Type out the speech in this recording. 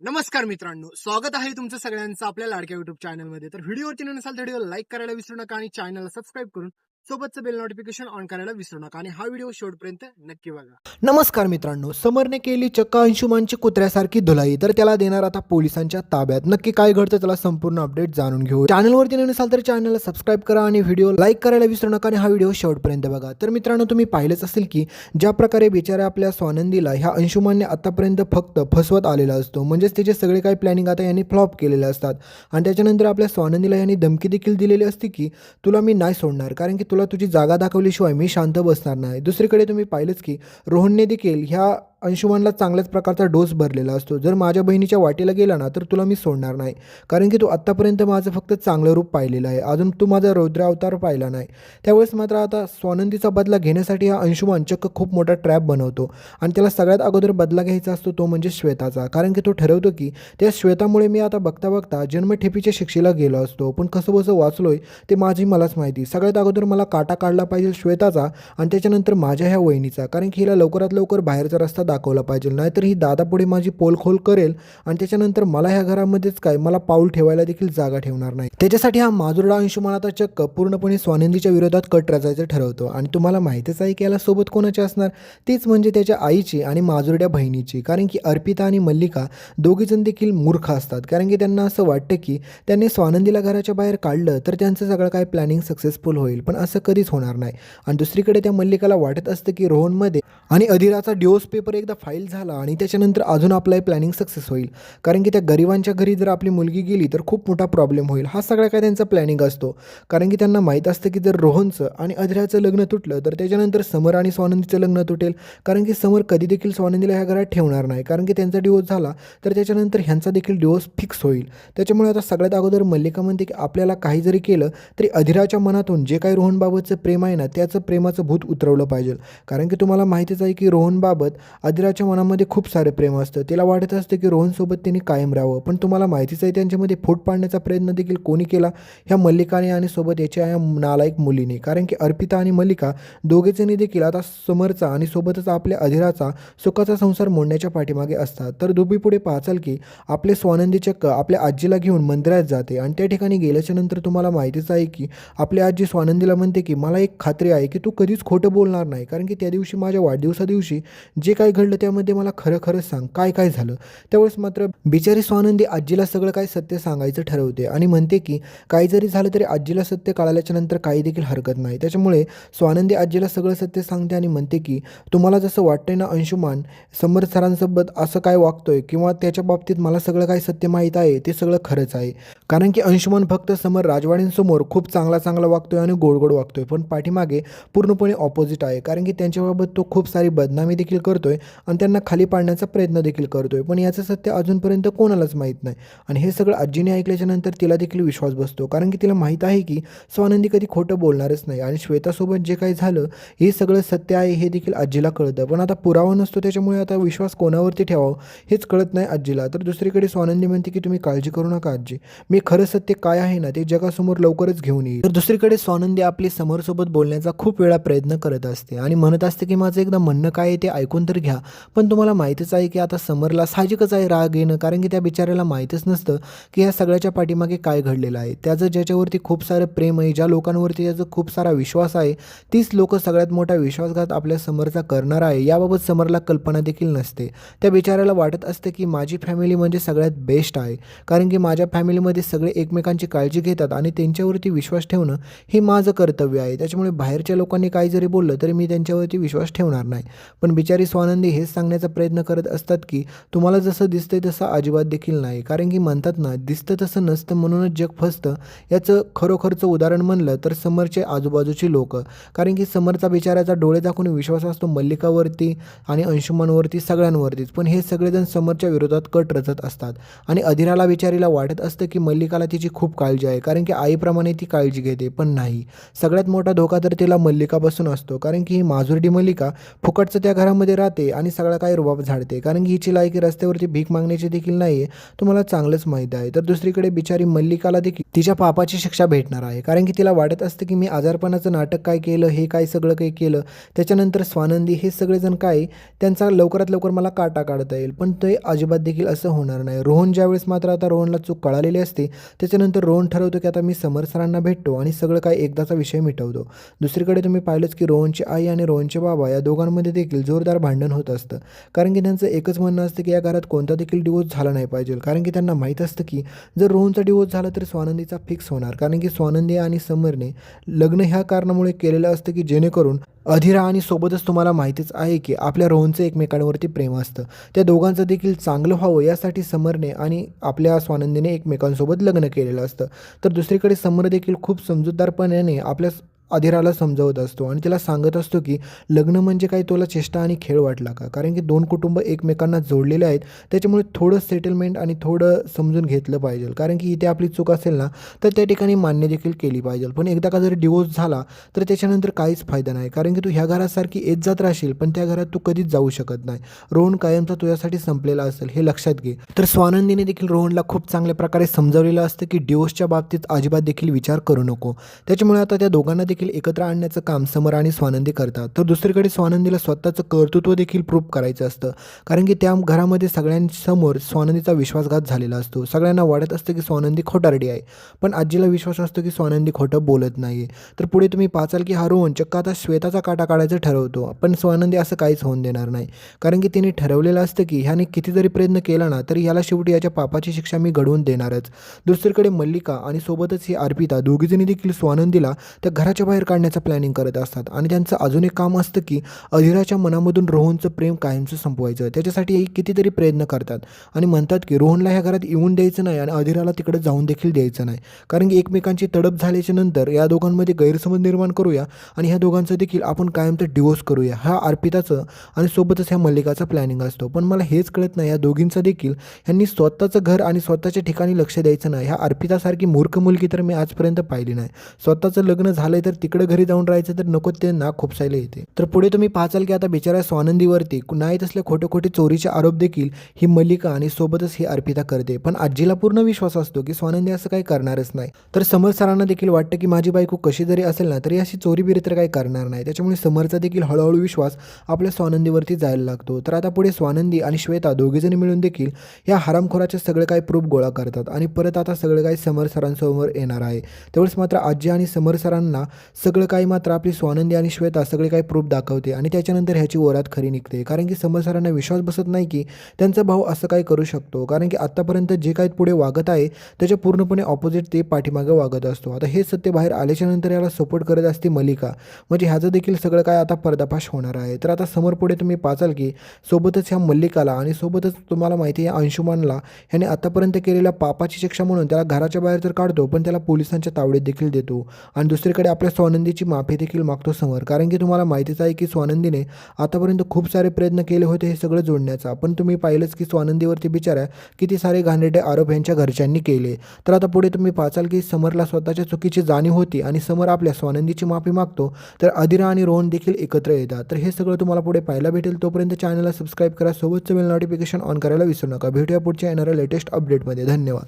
नमस्कार मित्रांनो, स्वागत आहे तुमचं सगळ्यांचं आपल्या लाडक्या युट्यूब चॅनलमध्ये. तर व्हिडिओवरती नसाल तर व्हिडिओ लाईक करायला विसरू नका आणि चॅनलला सबस्क्राईब करून सोबतचं बेल नोटिफिकेशन ऑन करायला विसरू नका आणि हा व्हिडिओ शेवटपर्यंत नक्की बघा. नमस्कार मित्रांनो, समरने केली चक्क अंशुमानची कुत्र्यासारखी धुलाई, तर त्याला देणार आता पोलिसांच्या ताब्यात. नक्की काय घडतं त्याला संपूर्ण अपडेट जाणून घेऊ. चॅनलवरती नसाल तर चॅनलला सबस्क्राईब करा आणि व्हिडिओ लाईक करायला विसरू नका आणि हा व्हिडिओ शेवटपर्यंत बघा. तर मित्रांनो, तुम्ही पाहिलंच असेल की ज्या प्रकारे बिचाऱ्या आपल्या स्वानंदीला ह्या अंशुमानने आतापर्यंत फक्त फसवत आलेला असतो, म्हणजेच त्याचे सगळे काही प्लॅनिंग आता यांनी फ्लॉप केलेले असतात. आणि त्याच्यानंतर आपल्या स्वानंदीला यांनी धमकी देखील दिलेली असते की तुला मी नाही सोडणार, कारण की तुला तुझी जागा दाखवल्याशिवाय मी शांत बसणार नाही. दुसरीकडे तुम्ही पाहिलंच की रोहनने देखील ह्या अंशुमानला चांगल्याच प्रकारचा डोस भरलेला असतो. जर माझ्या बहिणीच्या वाटेला गेला ना तर तुला मी सोडणार नाही, कारण की तू आत्तापर्यंत माझं फक्त चांगलं रूप पाहिलेलं आहे, अजून तू माझा रौद्र अवतार पाहिला नाही. त्यावेळेस मात्र आता स्वानंदीचा बदला घेण्यासाठी हा अंशुमान चक्क खूप मोठा ट्रॅप बनवतो आणि त्याला सगळ्यात अगोदर बदला घ्यायचा असतो तो म्हणजे श्वेताचा. कारण की तो ठरवतो की त्या श्वेतामुळे मी आता बघता बघता जन्मठेपीच्या शिक्षेला गेलो असतो, पण कसं बसं वाचलोय ते माझी मलाच माहिती. सगळ्यात अगोदर मला काटा काढला पाहिजे श्वेताचा आणि त्याच्यानंतर माझ्या ह्या वहिनीचा, कारण की हिला लवकरात लवकर बाहेरचा रस्ता दाखवला पाहिजे, नाहीतर ही दादापुढे माझी पोलखोल करेल आणि त्याच्यानंतर मला ह्या घरामध्येच काय मला पाऊल ठेवायला देखील जागा ठेवणार नाही. त्याच्यासाठी हा माजुरडा अंशुमान आता चक्क पूर्णपणे स्वानंदीच्या विरोधात कट रचायचं ठरवतो. आणि तुम्हाला माहितीच आहे की याला सोबत कोणाची असणार, तीच म्हणजे त्याच्या आईची आणि माजुरड्या बहिणीची. कारण की अर्पिता आणि मल्लिका दोघीजण देखील मूर्ख असतात, कारण की त्यांना असं वाटतं की त्यांनी स्वानंदीला घराच्या बाहेर काढलं तर त्यांचं सगळं काय प्लॅनिंग सक्सेसफुल होईल, पण असं कधीच होणार नाही. आणि दुसरीकडे त्या मल्लिकाला वाटत असतं की रोहनमध्ये आणि अधिराचा डिवोर्स पेपर एकदा फाईल झाला आणि त्याच्यानंतर अजून आपलं प्लॅनिंग सक्सेस होईल, कारण की त्या गरिबांच्या घरी जर आपली मुलगी गेली तर खूप मोठा प्रॉब्लेम होईल. हा सगळा काय त्यांचा प्लॅनिंग असतो, कारण की त्यांना माहीत असतं की जर रोहनचं आणि अधिराचं लग्न तुटलं तर त्याच्यानंतर समर आणि स्वानंदीचं लग्न तुटेल, कारण की समर कधी देखील स्वानंदीला ह्या घरात ठेवणार नाही, कारण की त्यांचा डिवोर्स झाला तर त्याच्यानंतर ह्यांचा देखील डिवोर्स फिक्स होईल. त्याच्यामुळे आता सगळ्यात अगोदर मल्लिका म्हणते की आपल्याला काही जरी केलं तरी अधिराच्या मनातून जे काही रोहनबाबतचं प्रेम आहे ना त्याचं प्रेमाचं भूत उतरवलं पाहिजे. कारण की तुम्हाला माहितीच आहे की रोहनबाबत अधिराच्या मनामध्ये खूप सारे प्रेम असतं. तिला वाटत असतं की रोहनसोबत त्यांनी कायम राहावं, पण तुम्हाला माहितीच आहे त्यांच्यामध्ये फूट पाडण्याचा प्रयत्न देखील कोणी केला, ह्या मल्लिकाने आणि सोबत याच्या या नालायक मुलीने. कारण की अर्पिता आणि मल्लिका दोघेजणी देखील आता समरचा आणि सोबतच आपल्या अधिराचा सुखाचा संसार मोडण्याच्या पाठीमागे असतात. तर दुबी पुढे पाहचाल की आपले स्वानंदी चक्क आपल्या आजीला घेऊन मंदिरात जाते आणि त्या ठिकाणी गेल्याच्या नंतर तुम्हाला माहितीच आहे की आपली आजी स्वानंदीला म्हणते की मला एक खात्री आहे की तू कधीच खोटं बोलणार नाही, कारण की त्या दिवशी माझ्या वाढदिवसा दिवशी जे काही घडलं त्यामध्ये मला खरं खरं सांग काय काय झालं. त्यावेळेस मात्र बिचारी स्वानंदी आजीला सगळं काही सत्य सांगायचं ठरवते आणि म्हणते की काही जरी झालं तरी आजीला सत्य कळाल्याच्या नंतर काही देखील हरकत नाही. त्याच्यामुळे स्वानंदी आजीला सगळं सत्य सांगते आणि म्हणते की तुम्हाला जसं वाटतंय ना अंशुमान समर सरांसोबत असं काय वागतोय किंवा त्याच्या बाबतीत मला सगळं काही सत्य माहीत आहे ते सगळं खरंच आहे, कारण की अंशुमान फक्त समर राजवाड्यांसमोर खूप चांगला वागतोय आणि गोड वागतोय, पण पाठीमागे पूर्णपणे ऑपोजिट आहे, कारण की त्यांच्याबाबत तो खूप सारी बदनामी देखील करतोय आणि त्यांना खाली पाडण्याचा प्रयत्न देखील करतोय, पण याचं सत्य अजूनपर्यंत कोणालाच माहीत नाही. आणि हे सगळं आजीने ऐकल्याच्या नंतर तिला देखील विश्वास बसतो, कारण की तिला माहीत आहे की स्वानंदी कधी खोटं बोलणारच नाही आणि श्वेतासोबत जे काही झालं हे सगळं सत्य आहे हे देखील आजीला कळतं, पण आता पुरावा नसतो त्याच्यामुळे आता विश्वास कोणावरती ठेवावं हेच कळत नाही आजीला. तर दुसरीकडे स्वानंदी म्हणते की तुम्ही काळजी करू नका आजी, मी खरं सत्य काय आहे ना ते जगासमोर लवकरच घेऊन येईल. तर दुसरीकडे स्वानंदी आपली समरसोबत बोलण्याचा खूप वेळा प्रयत्न करत असते आणि म्हणत असते की माझं एकदा म्हणणं काय आहे ते ऐकून तर घ्या. पण तुम्हाला माहीतच आहे की आता समरला साहजिकच आहे राग येणं, कारण की त्या बिचाऱ्याला माहीतच नसतं की ह्या सगळ्याच्या पाठीमागे काय घडलेलं आहे. त्याचं ज्याच्यावरती खूप सारं प्रेम आहे, ज्या लोकांवरती त्याचा खूप सारा विश्वास आहे, तीच लोक सगळ्यात मोठा विश्वासघात आपल्या समरचा करणार आहे याबाबत समरला कल्पना देखील नसते. त्या बिचाऱ्याला वाटत असतं की माझी फॅमिली म्हणजे सगळ्यात बेस्ट आहे, कारण की माझ्या फॅमिलीमध्ये सगळे एकमेकांची काळजी घेतात आणि त्यांच्यावरती विश्वास ठेवणं हे माझं कर्तव्य आहे. त्याच्यामुळे बाहेरच्या लोकांनी काही जरी बोललं तरी मी त्यांच्यावरती विश्वास ठेवणार नाही. पण बिचारी स्वानंदी हेच सांगण्याचा प्रयत्न करत असतात की तुम्हाला जसं दिसतंय तसं अजिबात देखील नाही, कारण की म्हणतात ना दिसतं तसं नसतं म्हणूनच जग फसतं. याचं खरोखरचं उदाहरण म्हणलं तर समरचे आजूबाजूची लोक, कारण की समरचा बिचाराचा डोळे दाखवून विश्वास असतो मल्लिकावरती आणि अंशुमानवरती सगळ्यांवरतीच, पण हे सगळेजण समरच्या विरोधात कट रचत असतात. आणि अधिराला बिचारीला वाटत असतं की मल्लिकाला तिची खूप काळजी आहे, कारण की आईप्रमाणे ती काळजी घेते, पण नाही. सगळ्यात मोठा धोका तर तिला मल्लिकापासून असतो, कारण की ही माजुरडी मल्लिका फुकटचं त्या घरामध्ये राहते आणि सगळा काही रुबाब झाडते, कारण की हिची लायकी रस्त्यावरती भीक मागण्याची देखील नाही आहे, तुम्हाला चांगलंच माहीत आहे. तर दुसरीकडे बिचारी मल्लिकाला देखील तिच्या पापाची शिक्षा भेटणार आहे, कारण की तिला वाटत असतं की मी आजारपणाचं नाटक काय केलं, हे काय सगळं काही केलं, त्याच्यानंतर स्वानंदी हे सगळेजण काय त्यांचा लवकरात लवकर मला काटा काढता येईल, पण ते अजिबात देखील असं होणार नाही. रोहन ज्यावेळेस मात्र आता रोहनला चूक कळालेली असते, त्याच्यानंतर रोहन ठरवतो की आता मी समर सरांना भेटतो आणि सगळं काय एकदाचा विषय मिटवतो. दुसरीकडे तुम्ही पाहिलंच की रोहनची आई आणि रोहनचे बाबा या दोघांमध्ये देखील जोरदार भांडण होत असतं, कारण की त्यांचं एकच म्हणणं असतं की या घरात कोणता देखील डिवोर्स झाला नाही पाहिजे, कारण की त्यांना माहीत असतं की जर रोहनचा डिवोर्स झाला तर स्वानंदीचा फिक्स होणार, कारण की स्वानंदी आणि समरने लग्न ह्या कारणामुळे केलेलं असतं की जेणेकरून अधिरा आणि सोबतच तुम्हाला माहितीच आहे की आपल्या रोहनचं एकमेकांवरती प्रेम असतं, त्या दोघांचं देखील चांगलं व्हावं यासाठी समरने आणि आपल्या स्वानंदीने एकमेकांसोबत लग्न केलेलं असतं. तर दुसरीकडे समर देखील खूप समजूतदारपणाने आपल्या अधिराला समजावत असतो आणि तिला सांगत असतो की लग्न म्हणजे काही तुला चेष्टा आणि खेळ वाटला का, कारण की दोन कुटुंब एकमेकांना जोडलेले आहेत, त्याच्यामुळे थोडं सेटलमेंट आणि थोडं समजून घेतलं पाहिजे, कारण की इथे आपली चूक असेल ना तर त्या ठिकाणी मान्य देखील केली पाहिजे. पण एकदा का जर डिवोर्स झाला तर त्याच्यानंतर काहीच फायदा नाही, कारण की तू ह्या घरासारखी येत जात राहशील पण त्या घरात तू कधीच जाऊ शकत नाही. रोहन कायमचा तुझ्यासाठी संपलेला असेल हे लक्षात घे. तर स्वानंदीने देखील रोहनला खूप चांगल्या प्रकारे समजावलेलं असतं की डिवोर्सच्या बाबतीत अजिबात देखील विचार करू नको. त्याच्यामुळे आता त्या दोघांना देखील एकत्र आणण्याचं काम समर आणि स्वानंदी करतात. तर दुसरीकडे स्वानंदीला स्वतःचं कर्तृत्व देखील प्रूव्ह करायचं असतं, कारण की त्या घरामध्ये सगळ्यांसमोर स्वानंदीचा विश्वासघात झालेला असतो. सगळ्यांना वाटत असतं की स्वानंदी खोटारडी आहे, पण आजीला विश्वास असतो की स्वानंदी खोटं बोलत नाही. तर पुढे तुम्ही पाचाल की हा रोहन चक्क आता श्वेताचा काटा काढायचं ठरवतो, पण स्वानंदी असं काहीच होऊन देणार नाही, कारण की तिने ठरवलेलं असतं की ह्याने किती जरी प्रयत्न केला ना तरी ह्याला शेवटी याच्या पापाची शिक्षा मी घडवून देणारच. दुसरीकडे मल्लिका आणि सोबतच ही अर्पिता दोघीजणी देखील स्वानंदीला त्या घराच्या बाहेर काढण्याचं प्लॅनिंग करत असतात आणि त्यांचं अजून एक काम असतं की अधिराच्या मनामधून रोहनचं प्रेम कायमचं संपवायचं. त्याच्यासाठी कितीतरी प्रयत्न करतात आणि म्हणतात की रोहनला ह्या घरात येऊन द्यायचं नाही आणि अधिराला तिकडे जाऊन देखील द्यायचं नाही, कारण की एकमेकांची तडप झाल्याच्या नंतर या दोघांमध्ये गैरसमज निर्माण करूया आणि ह्या दोघांचं देखील आपण कायमचं डिवोर्स करूया, हा अर्पिताचं आणि सोबतच ह्या मल्लिकाचा प्लॅनिंग असतो. पण मला हेच कळत नाही या दोघींचं देखील ह्यांनी स्वतःचं घर आणि स्वतःच्या ठिकाणी लक्ष द्यायचं नाही. ह्या अर्पितासारखी मूर्ख मुलगी तर मी आजपर्यंत पाहिली नाही. स्वतःचं लग्न झालंय तर तिकडे घरी जाऊन राहायचं तर नको ते नाक खुपसायला येते. तर पुढे तुम्ही पाहाल की आता बिचारा स्वानंदीवरती नाही तसले खोटे खोटे चोरीचे आरोप देखील ही मल्लिका आणि सोबतच ही अर्पिता करते, पण आजीला पूर्ण विश्वास असतो की स्वानंदी असं काही करणारच नाही. तर समर सरांना देखील वाटतं की माझी बायको कशी जरी असेल ना तरी अशी चोरी बिरी तर काही करणार नाही, त्याच्यामुळे समरचा देखील हळूहळू विश्वास आपल्या स्वानंदीवरती जायला लागतो. तर आता पुढे स्वानंदी आणि श्वेता दोघीजणी मिळून देखील या हरामखोराचे सगळे काही प्रूफ गोळा करतात आणि परत आता सगळं काही समर सरांसमोर येणार आहे. तेवढंच मात्र आजी आणि समर सरांना सगळं काही मात्र आपली स्वानंदी आणि श्वेता सगळे काही प्रूफ दाखवते आणि त्याच्यानंतर ह्याची वरात खरी निघते, कारण की समर सरांना विश्वास बसत नाही की त्यांचा भाऊ असं काय करू शकतो, कारण की आत्तापर्यंत जे काही पुढे वागत आहे त्याच्या पूर्णपणे ऑपोजिट ते पाठीमागं वागत असतो. आता हे सत्य बाहेर आल्याच्या नंतर याला सपोर्ट करत असते मल्लिका, म्हणजे ह्याचं देखील सगळं काय आता पर्दाफाश होणार आहे. तर आता समोर पुढे तुम्ही पाचाल की सोबतच ह्या मल्लिकाला आणि सोबतच तुम्हाला माहिती आहे अंशुमानला ह्याने आतापर्यंत केलेल्या पापाची शिक्षा म्हणून त्याला घराच्या बाहेर तर काढतो, पण त्याला पोलिसांच्या तावडीत देखील देतो आणि दुसरीकडे आपल्या स्वानंदीची माफी देखील मागतो समोर, कारण की तुम्हाला माहितीच आहे की स्वानंदीने आतापर्यंत खूप सारे प्रयत्न केले होते हे सगळं जोडण्याचा, पण तुम्ही पाहिलंच की स्वानंदीवरती बिचारा किती सारे घाणेरडे आरोप यांच्या घरच्यांनी केले. तर आता पुढे तुम्ही पाचाल की समरला स्वतःच्या चुकीची जाणीव होती आणि समर आपल्या स्वानंदीची माफी मागतो. तर अधिरा आणि रोहन देखील एकत्र येतात. तर हे सगळं तुम्हाला पुढे पाहायला भेटेल. तोपर्यंत चॅनलला सबस्क्राईब करा, सोबतचं बेल नोटिफिकेशन ऑन करायला विसरू नका. भेटूया पुढच्या येणाऱ्या लेटेस्ट अपडेटमध्ये. धन्यवाद.